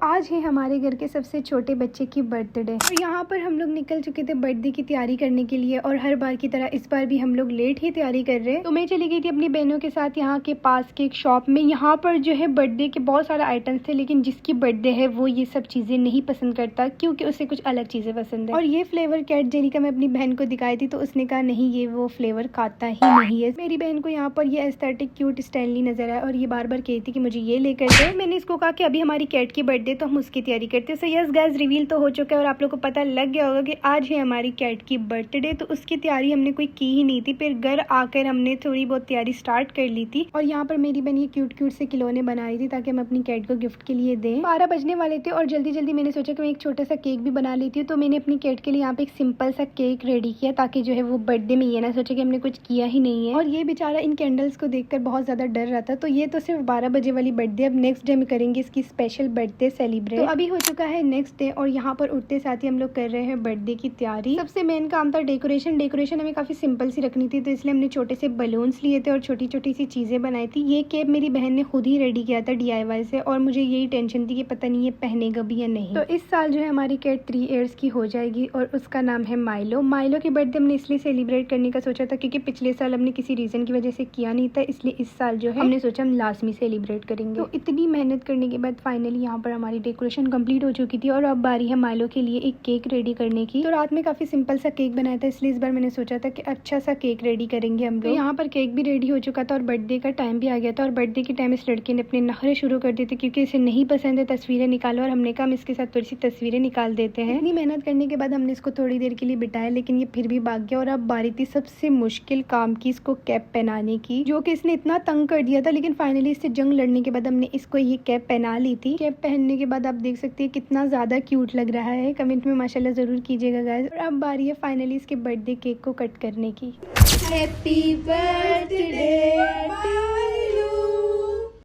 आज है हमारे घर के सबसे छोटे बच्चे की बर्थडे और यहाँ पर हम लोग निकल चुके थे बर्थडे की तैयारी करने के लिए और हर बार की तरह इस बार भी हम लोग लेट ही तैयारी कर रहे हैं। तो मैं चली गई थी अपनी बहनों के साथ यहाँ के पास के एक शॉप में। यहाँ पर जो है बर्थडे के बहुत सारे आइटम्स थे, लेकिन जिसकी बर्थडे है वो ये सब चीजें नहीं पसंद करता क्योंकि उसे कुछ अलग चीजें पसंद है। और ये फ्लेवर कैट जेली का मैं अपनी बहन को दिखाई थी तो उसने कहा नहीं ये वो फ्लेवर खाता ही नहीं है। मेरी बहन को यहाँ पर ये एस्थेटिक क्यूट स्टाइली नजर आया और ये बार बार कहती थी कि मुझे ये लेकर दे। मैंने इसको कहा कि अभी हमारी कैट की बर्थडे तो हम उसकी तैयारी करते हैं। सो यस गाइस, रिवील तो हो चुका है और आप लोग को पता लग गया होगा कि आज है हमारी कैट की बर्थडे। तो उसकी तैयारी हमने कोई की ही नहीं थी, फिर घर आकर हमने थोड़ी बहुत तैयारी स्टार्ट कर ली थी। और यहाँ पर मेरी बहन ये क्यूट क्यूट से खिलौने बना रही थी ताकि हम अपनी कैट को गिफ्ट के लिए दें। 12 बजने वाले थे और जल्दी जल्दी मैंने सोचा कि मैं एक छोटा सा केक भी बना लेती हूँ। तो मैंने अपनी कैट के लिए यहाँ पे एक सिंपल सा केक रेडी किया ताकि जो है वो बर्थडे में ये ना सोचे कि हमने कुछ किया ही नहीं है। और ये बेचारा इन कैंडल्स को देखकर बहुत ज्यादा डर रहा था। तो ये तो सिर्फ 12 बजे वाली बर्थडे, अब नेक्स्ट डे में करेंगे इसकी स्पेशल बर्थडे सेलिब्रेट। तो अभी हो चुका है नेक्स्ट डे और यहाँ पर उठते साथ ही हम लोग कर रहे हैं बर्थडे की तैयारी। सबसे मेन काम था डेकोरेशन हमें काफी सिंपल सी रखनी थी, तो इसलिए हमने छोटे से बलून्स लिए थे और छोटी छोटी सी चीजें बनाई थी। ये केक मेरी बहन ने खुद ही रेडी किया था DIY से और मुझे यही टेंशन थी कि पता नहीं ये पहनेगा भी या नहीं। तो इस साल जो है हमारी कैट 3 ईयर्स की हो जाएगी और उसका नाम है माइलो। माइलो की बर्थडे हमने इसलिए सेलिब्रेट करने का सोचा था क्योंकि पिछले साल हमने किसी रीजन की वजह से किया नहीं था, इसलिए इस साल जो है हमने सोचा हम लाजमी सेलिब्रेट करेंगे। तो इतनी मेहनत करने के बाद फाइनली यहाँ पर हमारी डेकोरेशन कंप्लीट हो चुकी थी और अब बारी है माइलो के लिए एक केक रेडी करने की। तो रात में काफी सिंपल सा केक बनाया था, इसलिए इस बार मैंने सोचा था कि अच्छा सा केक रेडी करेंगे हम लोग। तो यहाँ पर केक भी रेडी हो चुका था और बर्थडे का टाइम भी आ गया था और बर्थडे के टाइम इस लड़के ने अपने नखरे शुरू कर दिए थे क्योंकि इसे नहीं पसंद है तस्वीरें निकालो और हमने कहा हम इसके साथ थोड़ी सी तस्वीरें निकाल देते हैं। इतनी मेहनत करने के बाद हमने इसको थोड़ी देर के लिए बिठाया, लेकिन ये फिर भी भाग गया। और अब बारी थी सबसे मुश्किल काम की, इसको कैप पहनाने की, जो कि इसने इतना तंग कर दिया था। लेकिन फाइनली इससे जंग लड़ने के बाद हमने इसको ये कैप पहना ली थी। कैप पहनने के बाद आप देख सकते हैं कितना ज्यादा क्यूट लग रहा है। कमेंट में माशाल्लाह जरूर कीजिएगा गाइस। और अब बारी है फाइनली इसके बर्थडे केक को कट करने की। Happy birthday